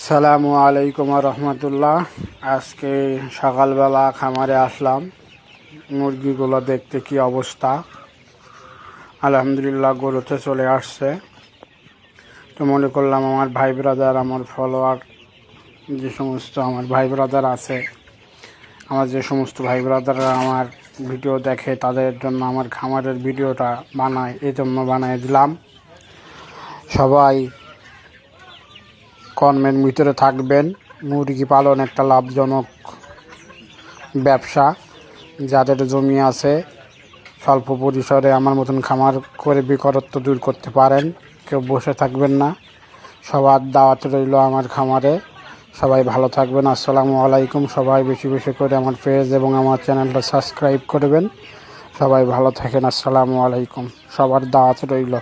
সালামু আলাইকুম রহমতুল্লাহ। আজকে সকালবেলা খামারে আসলাম মুরগিগুলো দেখতে কি অবস্থা। আলহামদুলিল্লাহ গরুতে চলে আসছে। তো মনে করলাম আমার ভাই ব্রাদার, আমার ফলোয়ার, যে সমস্ত আমার ভাই ব্রাদার আছে, আমার যে সমস্ত ভাই ব্রাদাররা আমার ভিডিও দেখে তাদের জন্য আমার খামারের ভিডিওটা বানায়, এই জন্য বানিয়ে দিলাম। সবাই কর্মের ভিতরে থাকবেন। মুরগি পালন একটা লাভজনক ব্যবসা। যাদের জমি আছে স্বল্প পরিসরে আমার মতন খামার করে বেকারত্ব দূর করতে পারেন। কেউ বসে থাকবেন না। সবার দাওয়াত রইল আমার খামারে। সবাই ভালো থাকবেন। আসসালামু আলাইকুম। সবাই বেশি বেশি করে আমার পেজ এবং আমার চ্যানেলটা সাবস্ক্রাইব করবেন। সবাই ভালো থাকেন। আসসালামু আলাইকুম। সবার দাওয়াত রইল।